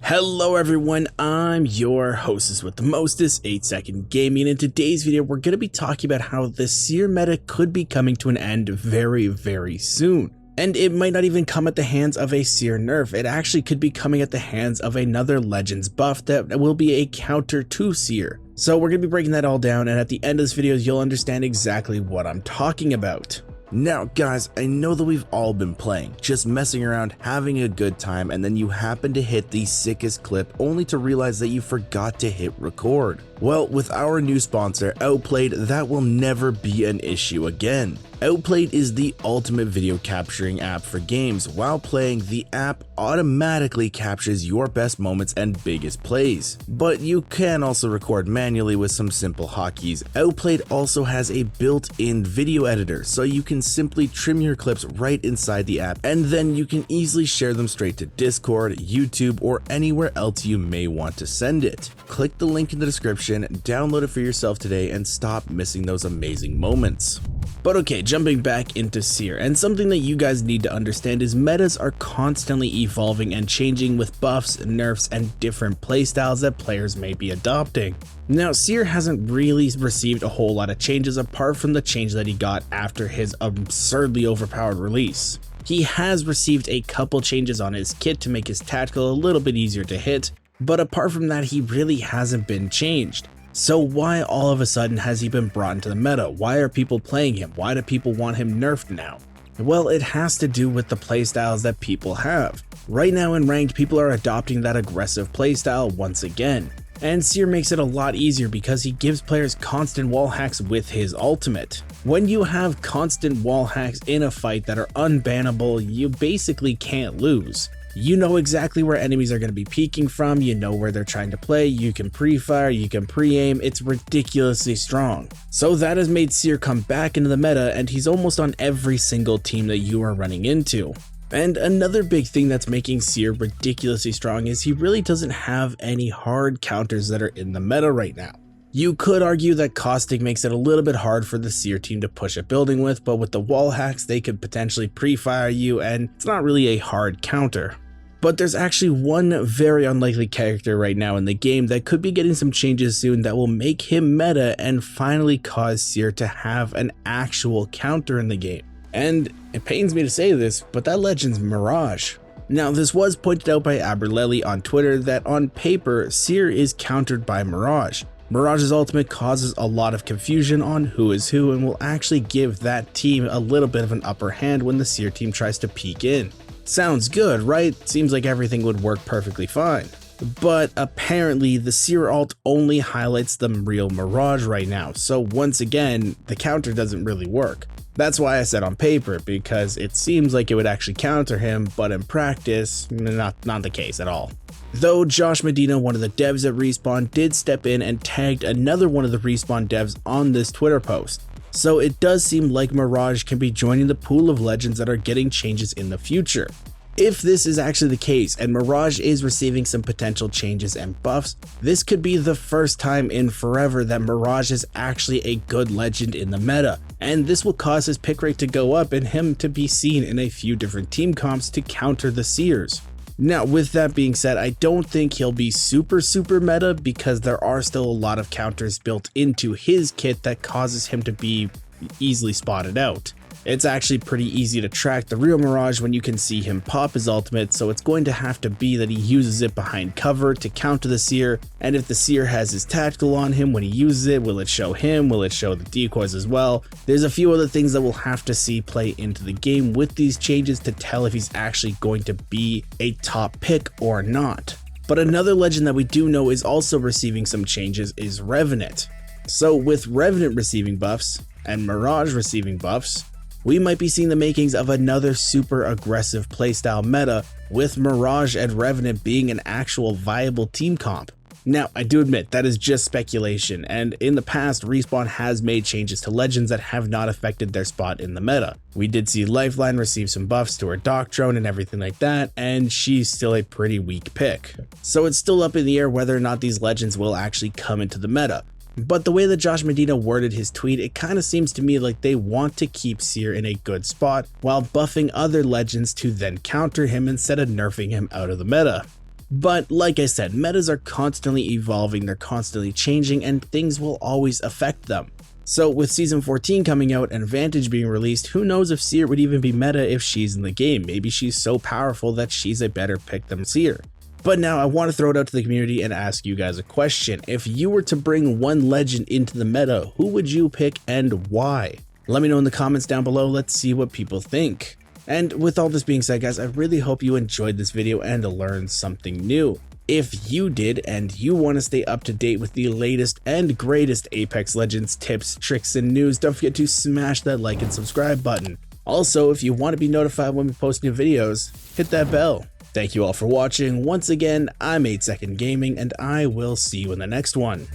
Hello everyone, I'm your hostess with the mostest, 8-Second Gaming, and in today's video we're going to be talking about how the SEER meta could be coming to an end very soon. And it might not even come at the hands of a SEER nerf, it actually could be coming at the hands of another Legends buff that will be a counter to SEER. So we're going to be breaking that all down, and at the end of this video you'll understand exactly what I'm talking about. Now guys, I know that we've all been playing, just messing around, having a good time, and then you happen to hit the sickest clip only to realize that you forgot to hit record. Well, with our new sponsor, Outplayed, that will never be an issue again. Outplayed is the ultimate video capturing app for games. While playing, the app automatically captures your best moments and biggest plays. But you can also record manually with some simple hotkeys. Outplayed also has a built-in video editor, so you can simply trim your clips right inside the app, and then you can easily share them straight to Discord, YouTube, or anywhere else you may want to send it. Click the link in the description, download it for yourself today, and stop missing those amazing moments. But okay, jumping back into SEER, and something that you guys need to understand is metas are constantly evolving and changing with buffs, nerfs, and different playstyles that players may be adopting. Now, SEER hasn't really received a whole lot of changes apart from the change that he got after his absurdly overpowered release. He has received a couple changes on his kit to make his tactical a little bit easier to hit, but apart from that he really hasn't been changed. So why all of a sudden has he been brought into the meta? Why are people playing him? Why do people want him nerfed now? Well, it has to do with the playstyles that people have. Right now in ranked, people are adopting that aggressive playstyle once again. And SEER makes it a lot easier because he gives players constant wall hacks with his ultimate. When you have constant wall hacks in a fight that are unbannable, you basically can't lose. You know exactly where enemies are going to be peeking from, you know where they're trying to play, you can pre-fire, you can pre-aim, it's ridiculously strong. So that has made SEER come back into the meta, and he's almost on every single team that you are running into. And another big thing that's making SEER ridiculously strong is he really doesn't have any hard counters that are in the meta right now. You could argue that Caustic makes it a little bit hard for the SEER team to push a building with, but with the wall hacks they could potentially pre-fire you, and it's not really a hard counter. But there's actually one very unlikely character right now in the game that could be getting some changes soon that will make him meta and finally cause SEER to have an actual counter in the game. And it pains me to say this, but that legend's Mirage. Now, this was pointed out by Aberlelli on Twitter that on paper, SEER is countered by Mirage. Mirage's ultimate causes a lot of confusion on who is who and will actually give that team a little bit of an upper hand when the SEER team tries to peek in. Sounds good, right? Seems like everything would work perfectly fine. But apparently the SEER ult only highlights the real Mirage right now, so once again, the counter doesn't really work. That's why I said on paper, because it seems like it would actually counter him, but in practice, not the case at all. Though Josh Medina, one of the devs at Respawn, did step in and tagged another one of the Respawn devs on this Twitter post. So it does seem like Mirage can be joining the pool of legends that are getting changes in the future. If this is actually the case and Mirage is receiving some potential changes and buffs, this could be the first time in forever that Mirage is actually a good legend in the meta, and this will cause his pick rate to go up and him to be seen in a few different team comps to counter the SEERs. Now, with that being said, I don't think he'll be super meta because there are still a lot of counters built into his kit that causes him to be easily spotted out. It's actually pretty easy to track the real Mirage when you can see him pop his ultimate, so it's going to have to be that he uses it behind cover to counter the SEER, and if the SEER has his tactical on him when he uses it, will it show him, will it show the decoys as well? There's a few other things that we'll have to see play into the game with these changes to tell if he's actually going to be a top pick or not. But another legend that we do know is also receiving some changes is Revenant. So with Revenant receiving buffs and Mirage receiving buffs, we might be seeing the makings of another super aggressive playstyle meta, with Mirage and Revenant being an actual viable team comp. Now, I do admit that is just speculation, and in the past, Respawn has made changes to legends that have not affected their spot in the meta. We did see Lifeline receive some buffs to her Dock Drone and everything like that, and she's still a pretty weak pick. So it's still up in the air whether or not these legends will actually come into the meta. But the way that Josh Medina worded his tweet, it kind of seems to me like they want to keep SEER in a good spot while buffing other legends to then counter him instead of nerfing him out of the meta. But like I said, metas are constantly evolving, they're constantly changing, and things will always affect them. So with Season 14 coming out and Vantage being released, who knows if SEER would even be meta if she's in the game. Maybe she's so powerful that she's a better pick than SEER. But now I want to throw it out to the community and ask you guys a question. If you were to bring one legend into the meta, who would you pick and why? Let me know in the comments down below, let's see what people think. And with all this being said, guys, I really hope you enjoyed this video and learned something new. If you did and you want to stay up to date with the latest and greatest Apex Legends tips, tricks, and news, don't forget to smash that like and subscribe button. Also, if you want to be notified when we post new videos, hit that bell. Thank you all for watching. Once again, I'm 8 Second Gaming, and I will see you in the next one.